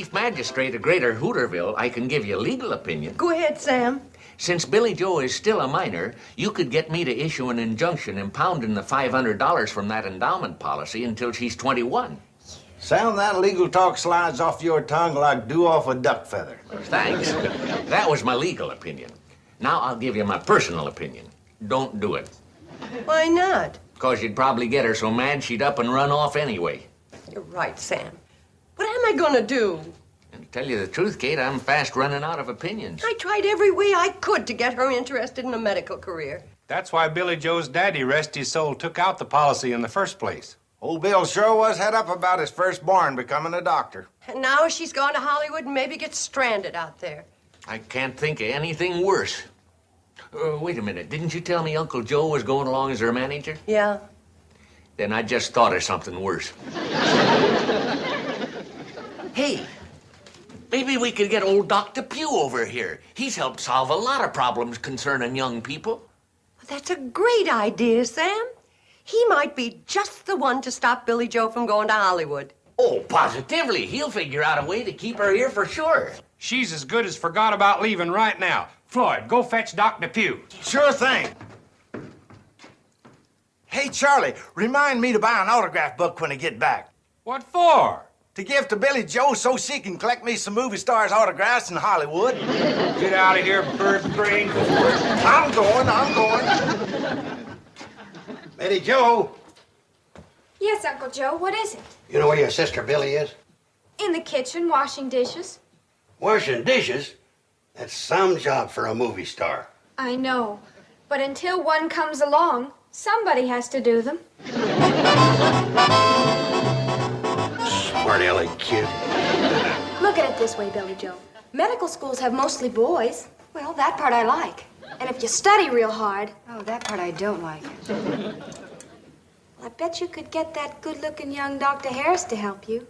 Chief Magistrate of Greater Hooterville, I can give you a legal opinion. Go ahead, Sam. Since Billy Joe is still a minor, you could get me to issue an injunction impounding the $500 from that endowment policy until she's 21. Sam, that legal talk slides off your tongue like dew off a duck feather. Thanks. That was my legal opinion. Now I'll give you my personal opinion. Don't do it. Why not? Because you'd probably get her so mad she'd up and run off anyway. You're right, Sam. What am I gonna do? And to tell you the truth, Kate, I'm fast running out of opinions. I tried every way I could to get her interested in a medical career. That's why Billy Joe's daddy, rest his soul, took out the policy in the first place. Old Bill sure was head up about his firstborn becoming a doctor. And now she's gone to Hollywood and maybe gets stranded out there. I can't think of anything worse. Wait a minute. Didn't you tell me Uncle Joe was going along as her manager? Yeah. Then I just thought of something worse. Hey, maybe we could get old Dr. Pugh over here. He's helped solve a lot of problems concerning young people. That's a great idea, Sam. He might be just the one to stop Billy Joe from going to Hollywood. Oh, positively. He'll figure out a way to keep her here for sure. She's as good as forgot about leaving right now. Floyd, go fetch Dr. Pugh. Sure thing. Hey, Charlie, remind me to buy an autograph book when I get back. What for? To give to Billy Joe so she can collect me some movie stars' autographs in Hollywood. Get out of here, bird brain. I'm going. Betty Joe, Yes, Uncle Joe, what is it? you know where your sister Billy is? In the kitchen, washing dishes. Washing dishes? That's some job for a movie star. I know, but until one comes along, somebody has to do them. Smart aleck kid. Look at it this way, Billy Joe. Medical schools have mostly boys. Well, that part I like. And if you study real hard... Oh, that part I don't like. Well, I bet you could get that good-looking young Dr. Harris to help you.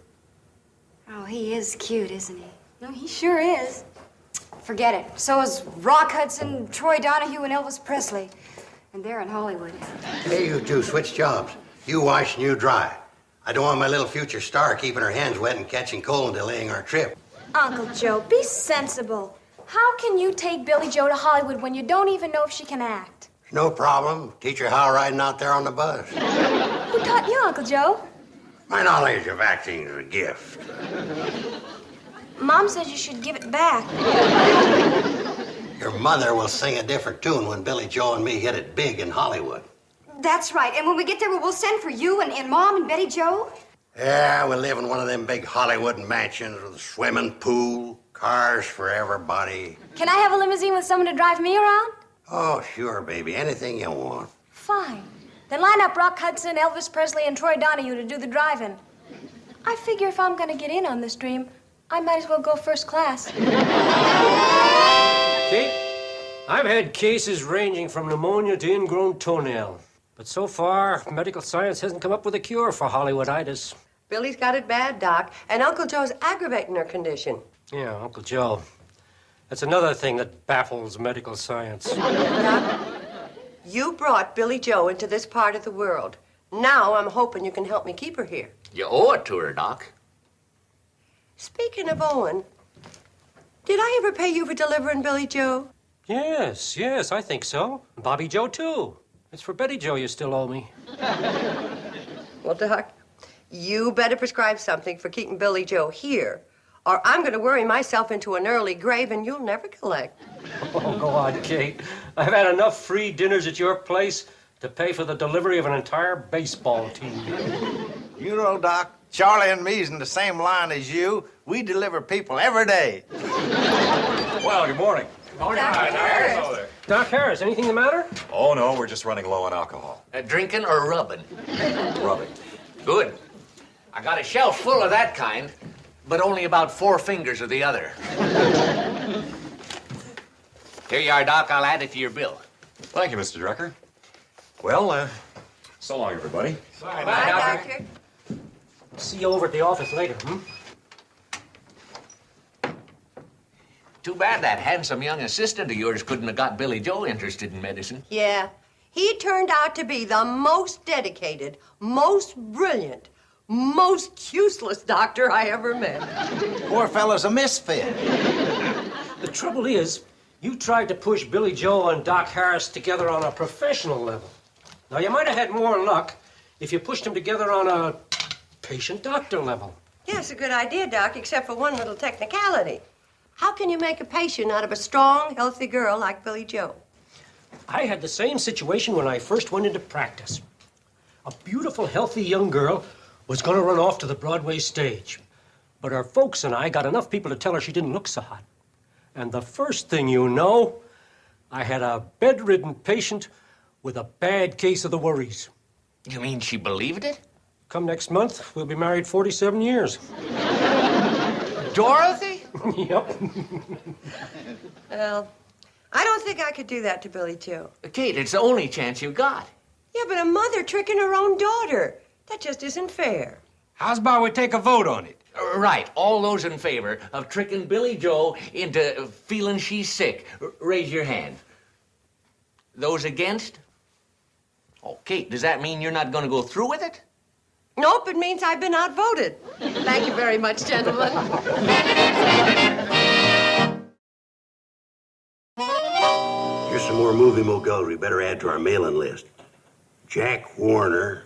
Oh, he is cute, isn't he? No, he sure is. Forget it. So is Rock Hudson, Troy Donahue, and Elvis Presley. And they're in Hollywood. Hey, you two, switch jobs. You wash and you dry. I don't want my little future star keeping her hands wet and catching cold and delaying our trip. Uncle Joe, be sensible. How can you take Billy Joe to Hollywood when you don't even know if she can act? No problem. Teach her how riding out there on the bus. Who taught you, Uncle Joe? My knowledge of acting is a gift. Mom says you should give it back. Your mother will sing a different tune when Billy Joe and me hit it big in Hollywood. That's right. And when we get there, we'll send for you and Mom and Betty Joe. Yeah, we'll live in one of them big Hollywood mansions with a swimming pool, cars for everybody. Can I have a limousine with someone to drive me around? Oh, sure, baby. Anything you want. Fine. Then line up Rock Hudson, Elvis Presley, and Troy Donahue to do the driving. I figure if I'm gonna get in on this dream, I might as well go first class. Kate, I've had cases ranging from pneumonia to ingrown toenail. But so far, medical science hasn't come up with a cure for Hollywooditis. Billy's got it bad, Doc, and Uncle Joe's aggravating her condition. Yeah, Uncle Joe. That's another thing that baffles medical science. Doc, you brought Billy Joe into this part of the world. Now I'm hoping you can help me keep her here. You owe it to her, Doc. Speaking of Owen, did I ever pay you for delivering Billy Joe? Yes, I think so. Bobby Joe, too. It's for Betty Joe you still owe me. Well, Doc, you better prescribe something for keeping Billy Joe here, or I'm going to worry myself into an early grave and you'll never collect. Oh, go on, Kate. I've had enough free dinners at your place to pay for the delivery of an entire baseball team. You know, Doc, Charlie and me's in the same line as you. We deliver people every day. Well, good morning. Morning. Hello there. Doc Harris, anything the matter? Oh, no, we're just running low on alcohol. Drinking or rubbing? Rubbing. Good. I got a shelf full of that kind, but only about 4 fingers of the other. Here you are, Doc. I'll add it to your bill. Thank you, Mr. Drucker. Well, so long, everybody. Bye, Doctor. See you over at the office later, Too bad that handsome young assistant of yours couldn't have got Billy Joe interested in medicine. Yeah, he turned out to be the most dedicated, most brilliant, most useless doctor I ever met. Poor fella's a misfit. The trouble is, you tried to push Billy Joe and Doc Harris together on a professional level. Now, you might have had more luck if you pushed them together on a patient-doctor level. Yeah, it's a good idea, Doc, except for one little technicality. How can you make a patient out of a strong, healthy girl like Billy Joe? I had the same situation when I first went into practice. A beautiful, healthy young girl was going to run off to the Broadway stage. But her folks and I got enough people to tell her she didn't look so hot. And the first thing you know, I had a bedridden patient with a bad case of the worries. You mean she believed it? Come next month, we'll be married 47 years. Dorothy? Yep. Well, I don't think I could do that to Billy Joe. Kate, it's the only chance you got. Yeah, but a mother tricking her own daughter. That just isn't fair. How's about we take a vote on it? Right, all those in favor of tricking Billy Joe into feeling she's sick, raise your hand. Those against? Oh, Kate, does that mean you're not going to go through with it? Nope, it means I've been outvoted. Thank you very much, gentlemen. Here's some more movie moguls we better add to our mailing list. Jack Warner,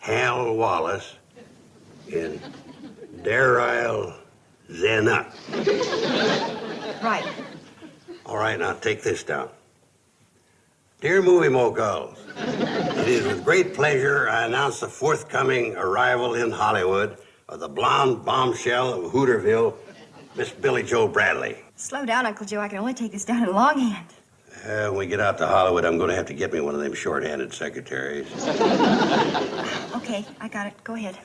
Hal Wallace, and Daryl Zanuck. Right. All right, now take this down. Dear movie moguls, it is with great pleasure I announce the forthcoming arrival in Hollywood of the blonde bombshell of Hooterville, Miss Billy Joe Bradley. Slow down, Uncle Joe. I can only take this down in longhand. When we get out to Hollywood, I'm going to have to get me one of them short-handed secretaries. Okay, I got it. Go ahead.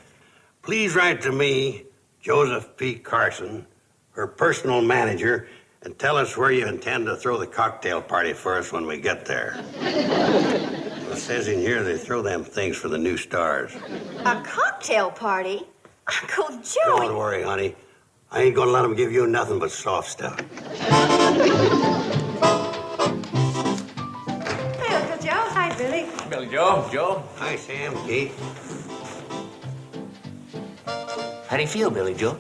Please write to me, Joseph P. Carson, her personal manager, and tell us where you intend to throw the cocktail party for us when we get there. It says in here they throw them things for the new stars. A cocktail party? Uncle Joe! Don't worry, honey. I ain't gonna let them give you nothing but soft stuff. Hey, Uncle Joe. Hi, Billy. Billy Joe, Joe. Hi, Sam, Kate. How do you feel, Billy Joe?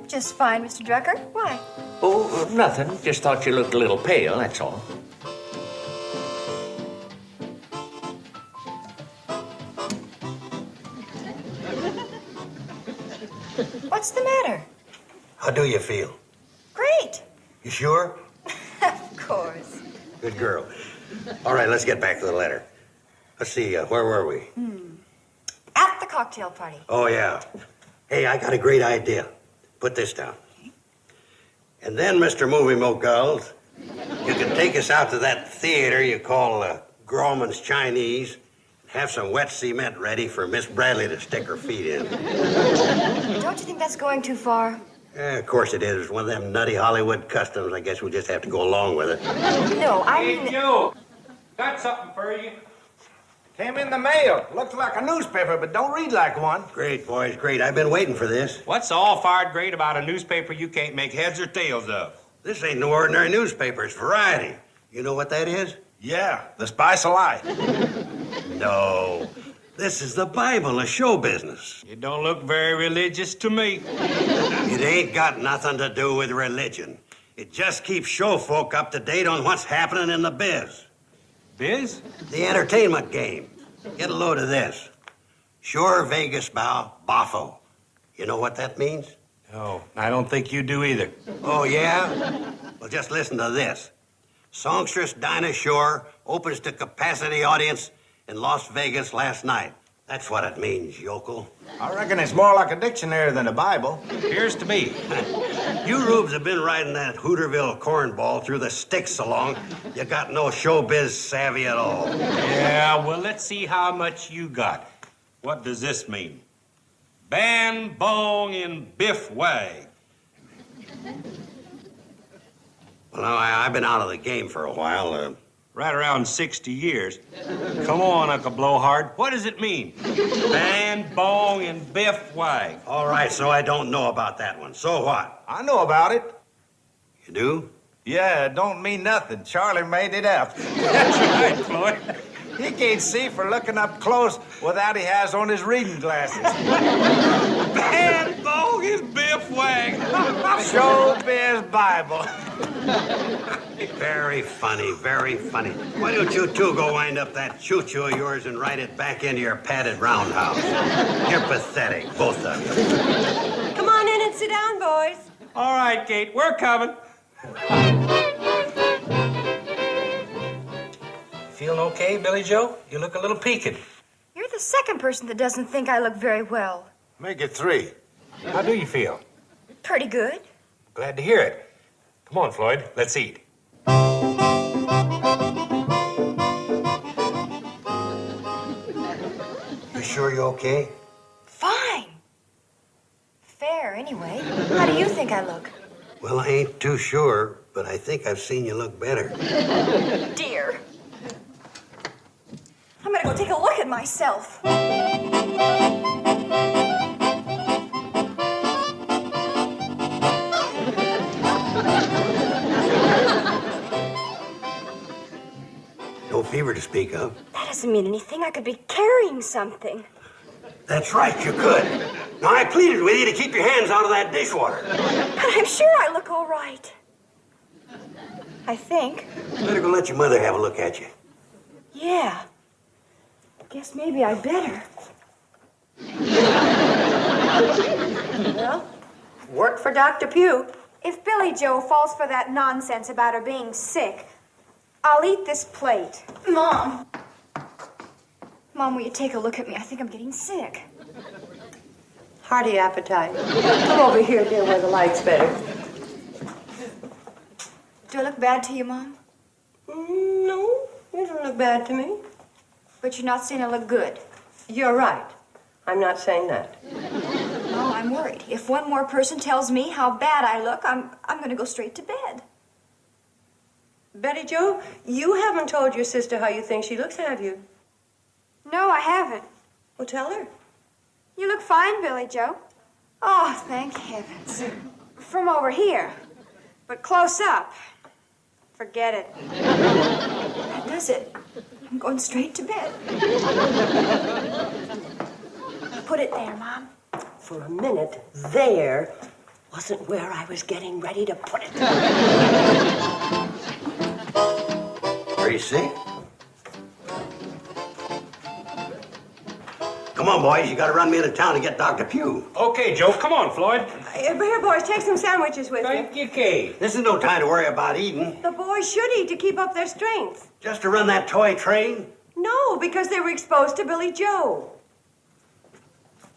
Just fine, Mr. Drucker. Why? Oh, nothing. Just thought you looked a little pale, that's all. What's the matter? How do you feel? Great. You sure? Of course. Good girl. All right, let's get back to the letter. Let's see, where were we? At the cocktail party. Oh, yeah. Hey, I got a great idea. Put this down. And then, Mr. Movie Moguls, you can take us out to that theater you call Grauman's Chinese, and have some wet cement ready for Miss Bradley to stick her feet in. Don't you think that's going too far? Yeah, of course it is. It's one of them nutty Hollywood customs. I guess we'll just have to go along with it. No, I Hey, mean... Joe, got something for you. Came in the mail. Looks like a newspaper, but don't read like one. Great, boys, great. I've been waiting for this. What's all fired great about a newspaper you can't make heads or tails of? This ain't no ordinary newspaper. It's variety. You know what that is? Yeah, the spice of life. No. This is the Bible of show business. It don't look very religious to me. It ain't got nothing to do with religion. It just keeps show folk up to date on what's happening in the biz. Biz? The entertainment game. Get a load of this. Sure Vegas bow, boffo. You know what that means? No, I don't think you do either. Oh, yeah? Well, just listen to this. Songstress Dinah Shore opens to capacity audience in Las Vegas last night. That's what it means, yokel. I reckon it's more like a dictionary than a Bible. Appears to be. You rubes have been riding that Hooterville cornball through the sticks so long, you got no showbiz savvy at all. Yeah, well, let's see how much you got. What does this mean? Ban, bong, and biff wag. Well, now, I've been out of the game for a while. Right around 60 years. Come on, Uncle Blowhard. What does it mean? Ban, bong, and biff wag. All right, so I don't know about that one. So what? I know about it. You do? Yeah, it don't mean nothing. Charlie made it up. That's right, Floyd. He can't see for looking up close without he has on his reading glasses. Band Bong is Biff Wang. Showbiz Bible. Very funny, very funny. Why don't you two go wind up that choo-choo of yours and ride it back into your padded roundhouse? You're pathetic, both of you. Come on in and sit down, boys. All right, Kate, we're coming. Feeling okay, Billy Joe? You look a little peaked. You're the second person that doesn't think I look very well. Make it 3. How do you feel? Pretty good. Glad to hear it. Come on, Floyd, let's eat. You sure you're okay? Fine. Fair, anyway. How do you think I look? Well, I ain't too sure, but I think I've seen you look better. Dear. I'm gonna go take a look at myself. No fever to speak of. That doesn't mean anything. I could be carrying something. That's right, you could. Now, I pleaded with you to keep your hands out of that dishwater. But I'm sure I look all right. I think. Better go let your mother have a look at you. Yeah. Guess maybe I better. Well, work for Dr. Pugh. If Billy Joe falls for that nonsense about her being sick, I'll eat this plate. Mom. Mom, will you take a look at me? I think I'm getting sick. Hearty appetite. Come over here, dear, where the light's better. Do I look bad to you, Mom? No, you don't look bad to me. But you're not saying I look good. You're right. I'm not saying that. No, I'm worried. If one more person tells me how bad I look, I'm going to go straight to bed. Betty Jo, you haven't told your sister how you think she looks, have you? No, I haven't. Well, tell her. You look fine, Billy Joe. Oh, thank heavens. From over here. But close up. Forget it. That does it. I'm going straight to bed. Put it there, Mom. For a minute, there wasn't where I was getting ready to put it. Are you sick? Come on, boys. You gotta run me into town to get Dr. Pugh. Okay, Joe, come on, Floyd. Here, boys, take some sandwiches with you. Thank you, Kate. This is no time to worry about eating. The boys should eat to keep up their strength. Just to run that toy train? No, because they were exposed to Billy Joe.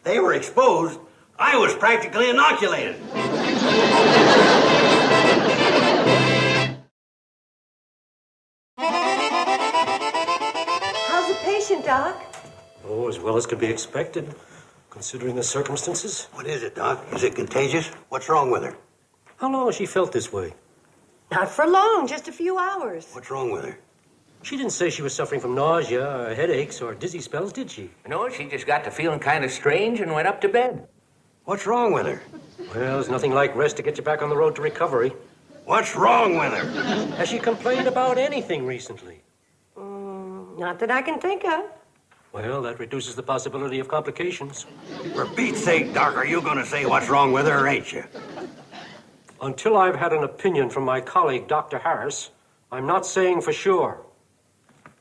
They were exposed. I was practically inoculated. How's the patient, Doc? Oh, as well as could be expected, considering the circumstances. What is it, Doc? Is it contagious? What's wrong with her? How long has she felt this way? Not for long, just a few hours. What's wrong with her? She didn't say she was suffering from nausea, or headaches, or dizzy spells, did she? No, she just got to feeling kind of strange and went up to bed. What's wrong with her? Well, there's nothing like rest to get you back on the road to recovery. What's wrong with her? Has she complained about anything recently? Not that I can think of. Well, that reduces the possibility of complications. For Pete's sake, Doc, are you going to say what's wrong with her, or ain't you? Until I've had an opinion from my colleague, Dr. Harris, I'm not saying for sure.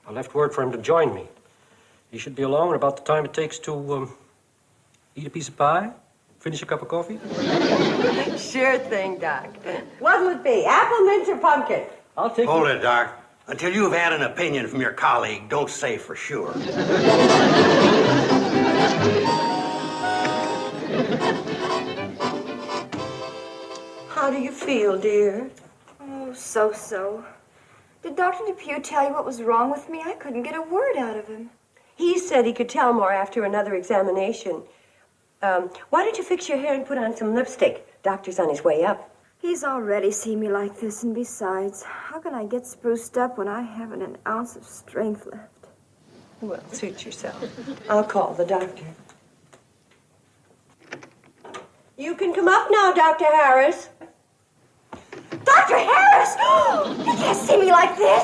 I left word for him to join me. He should be along at about the time it takes to eat a piece of pie, finish a cup of coffee. Sure thing, Doc. What'll it be, apple, mint, or pumpkin? I'll take Hold it, Doc. Until you've had an opinion from your colleague, don't say for sure. How do you feel, dear? Oh, so-so. Did Dr. Depew tell you what was wrong with me? I couldn't get a word out of him. He said he could tell more after another examination. Why don't you fix your hair and put on some lipstick? Doctor's on his way up. He's already seen me like this, and besides, how can I get spruced up when I haven't an ounce of strength left? Well, suit yourself. I'll call the doctor. You can come up now, Dr. Harris. Dr. Harris! You can't see me like this!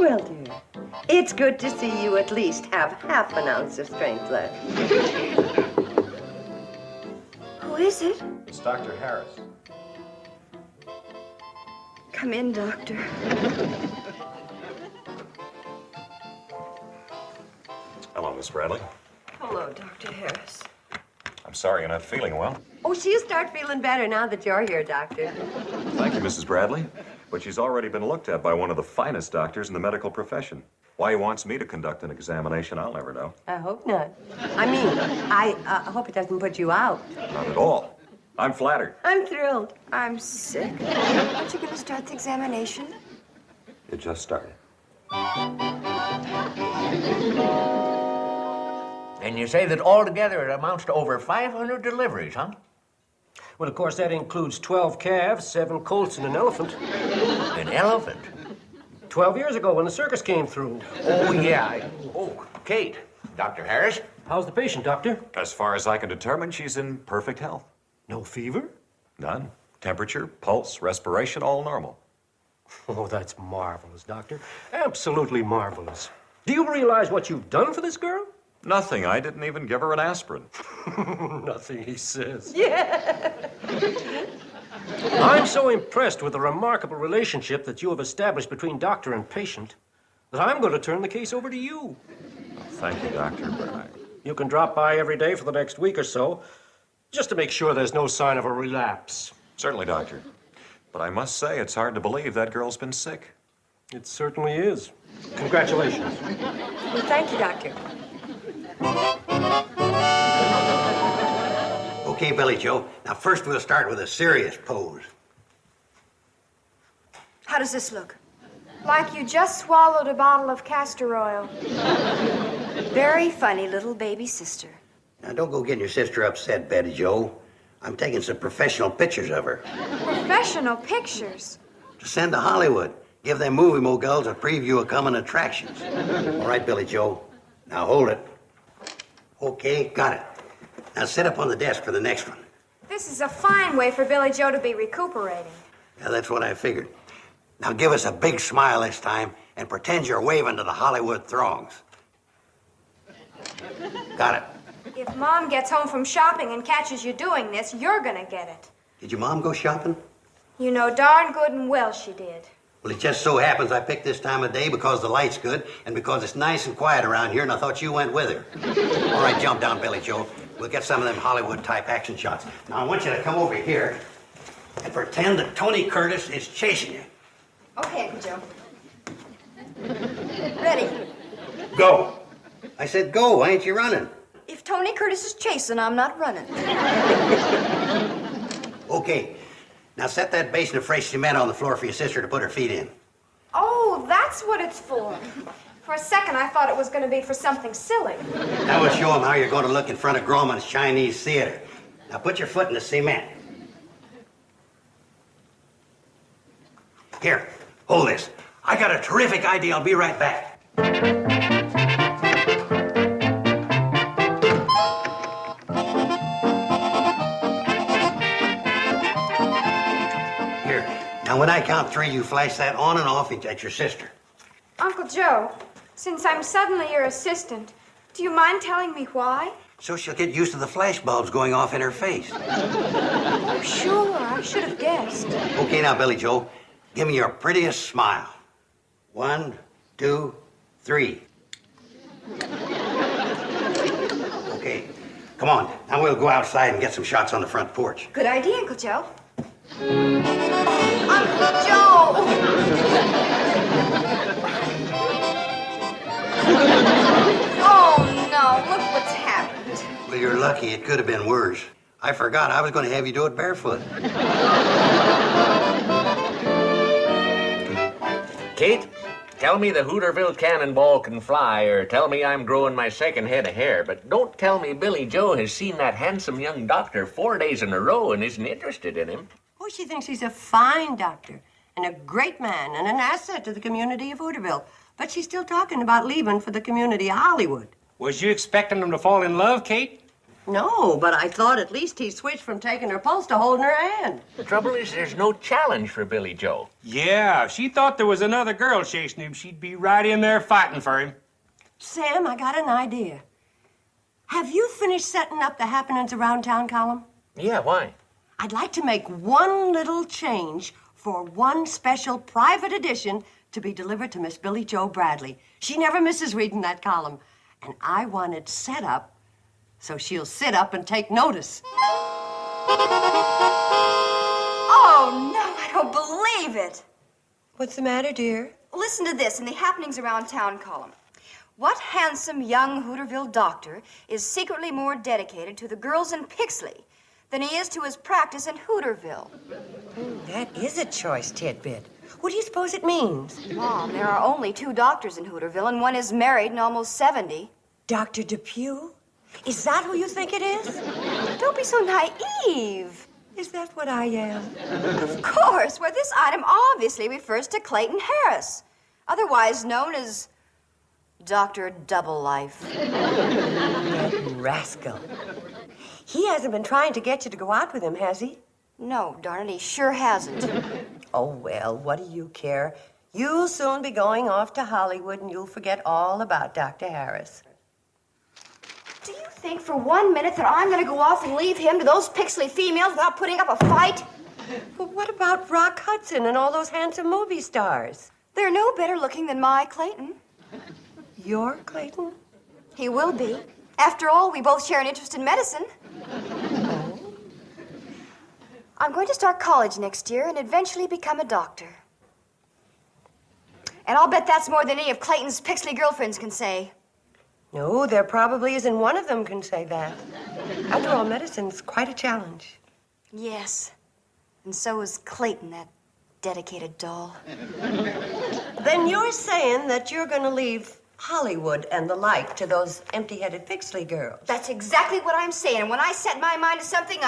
Well, dear, it's good to see you at least have half an ounce of strength left. Who is it? It's Dr. Harris. Come in, Doctor. Hello, Miss Bradley. Hello, Dr. Harris. I'm sorry you're not feeling well. Oh, she'll start feeling better now that you're here, Doctor. Thank you, Mrs. Bradley. But she's already been looked at by one of the finest doctors in the medical profession. Why he wants me to conduct an examination, I'll never know. I hope not. I mean, I hope it doesn't put you out. Not at all. I'm flattered. I'm thrilled. I'm sick. Aren't you going to start the examination? It just started. And you say that altogether it amounts to over 500 deliveries, huh? Well, of course, that includes 12 calves, 7 colts, and an elephant. An elephant? 12 years ago when the circus came through. Oh, yeah. Oh, Kate. Dr. Harris? How's the patient, Doctor? As far as I can determine, she's in perfect health. No fever? None. Temperature, pulse, respiration, all normal. Oh, that's marvelous, Doctor. Absolutely marvelous. Do you realize what you've done for this girl? Nothing. I didn't even give her an aspirin. Nothing, he says. Yeah. I'm so impressed with the remarkable relationship that you have established between doctor and patient that I'm going to turn the case over to you. Thank you, Doctor, but You can drop by every day for the next week or so, just to make sure there's no sign of a relapse. Certainly, Doctor. But I must say, it's hard to believe that girl's been sick. It certainly is. Congratulations. Well, thank you, Doctor. Okay, Billy Joe. Now, first we'll start with a serious pose. How does this look? Like you just swallowed a bottle of castor oil. Very funny little baby sister. Now, don't go getting your sister upset, Betty Joe. I'm taking some professional pictures of her Professional pictures. to send to Hollywood. Give them movie moguls a preview of coming attractions. All right, Billy Joe. Now, hold it. Okay, got it. Now, sit up on the desk for the next one. This is a fine way for Billy Joe to be recuperating. Yeah, that's what I figured. Now, give us a big smile this time and pretend you're waving to the Hollywood throngs. Got it. If Mom gets home from shopping and catches you doing this, you're gonna get it. Did your mom go shopping? You know darn good and well she did. Well, it just so happens I picked this time of day because the light's good and because it's nice and quiet around here, and I thought you went with her. All right, jump down, Billy Joe. We'll get some of them Hollywood-type action shots. Now, I want you to come over here and pretend that Tony Curtis is chasing you. Okay, Uncle Joe. Ready. Go. I said go. Why ain't you running? If Tony Curtis is chasing, I'm not running. Okay. Now set that basin of fresh cement on the floor for your sister to put her feet in. Oh, that's what it's for. For a second, I thought it was gonna be for something silly. Now we'll show them how you're going to look in front of Grauman's Chinese Theater. Now put your foot in the cement. Here, hold this. I got a terrific idea. I'll be right back. Here. Now when I count 3, you flash that on and off at your sister. Uncle Joe, since I'm suddenly your assistant, do you mind telling me why? So she'll get used to the flash bulbs going off in her face. Oh, sure, I should have guessed. Okay, now, Billy Joe, give me your prettiest smile. 1, 2, 3. Okay, come on. Now we'll go outside and get some shots on the front porch. Good idea, Uncle Joe. Uncle Joe! Oh, no, look what's happened. Well, you're lucky. It could have been worse. I forgot I was going to have you do it barefoot. Kate, tell me the Hooterville cannonball can fly, or tell me I'm growing my second head of hair, but don't tell me Billy Joe has seen that handsome young doctor 4 days in a row and isn't interested in him. Oh, she thinks he's a fine doctor and a great man and an asset to the community of Hooterville. But she's still talking about leaving for the community of Hollywood. Was you expecting them to fall in love, Kate? No, but I thought at least he switched from taking her pulse to holding her hand. The trouble is, there's no challenge for Billy Joe. Yeah, if she thought there was another girl chasing him, she'd be right in there fighting for him. Sam, I got an idea. Have you finished setting up the happenings around town column? Yeah, why? I'd like to make one little change for one special private edition to be delivered to Miss Billy Joe Bradley. She never misses reading that column. And I want it set up so she'll sit up and take notice. Oh, no, I don't believe it. What's the matter, dear? Listen to this in the Happenings Around Town column. What handsome young Hooterville doctor is secretly more dedicated to the girls in Pixley than he is to his practice in Hooterville? That is a choice tidbit. What do you suppose it means? Mom, there are only 2 doctors in Hooterville, and one is married and almost 70. Dr. Depew? Is that who you think it is? Don't be so naive. Is that what I am? Of course. Well, this item obviously refers to Clayton Harris, otherwise known as Dr. Double Life. That rascal. He hasn't been trying to get you to go out with him, has he? No, darn it, he sure hasn't. Oh, well, what do you care? You'll soon be going off to Hollywood and you'll forget all about Dr. Harris. Do you think for 1 minute that I'm going to go off and leave him to those Pixley females without putting up a fight? Well, what about Rock Hudson and all those handsome movie stars? They're no better looking than my Clayton. Your Clayton? He will be. After all, we both share an interest in medicine. I'm going to start college next year and eventually become a doctor. And I'll bet that's more than any of Clayton's Pixley girlfriends can say. No, there probably isn't one of them can say that. After all, medicine's quite a challenge. Yes. And so is Clayton, that dedicated doll. Then you're saying that you're going to leave Hollywood and the like to those empty-headed Pixley girls. That's exactly what I'm saying. And when I set my mind to something,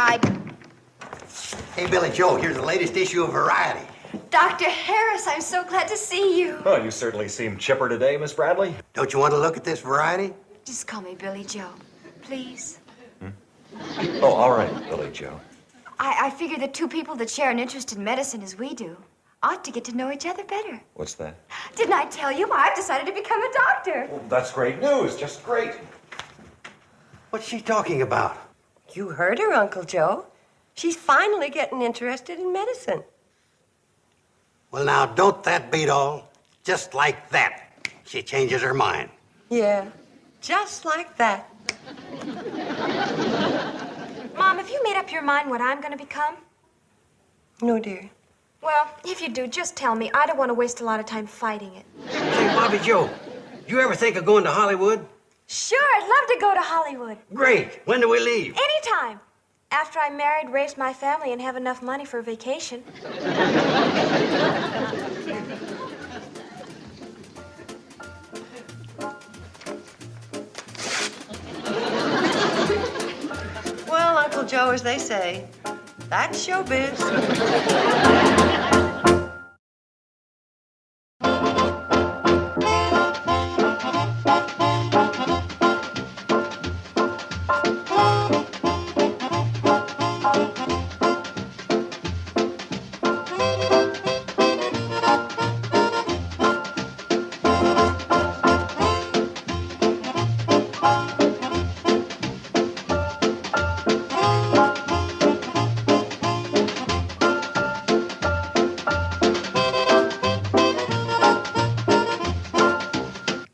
Hey, Billy Joe, here's the latest issue of Variety. Dr. Harris, I'm so glad to see you. Well, you certainly seem chipper today, Miss Bradley. Don't you want to look at this Variety? Just call me Billy Joe, please. Oh, all right, Billy Joe. I figure that 2 people that share an interest in medicine as we do ought to get to know each other better. What's that? Didn't I tell you? I've decided to become a doctor. Well, that's great news, just great. What's she talking about? You heard her, Uncle Joe. She's finally getting interested in medicine. Well, now, don't that beat all? Just like that, she changes her mind. Yeah, just like that. Mom, have you made up your mind what I'm going to become? No, dear. Well, if you do, just tell me. I don't want to waste a lot of time fighting it. Say, Bobby Joe, you ever think of going to Hollywood? Sure, I'd love to go to Hollywood. Great. When do we leave? Anytime. After I'm married, raise my family, and have enough money for a vacation. Well, Uncle Joe, as they say, that's showbiz.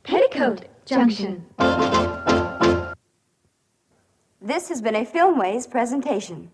Petticoat, Junction. This has been a Filmways presentation.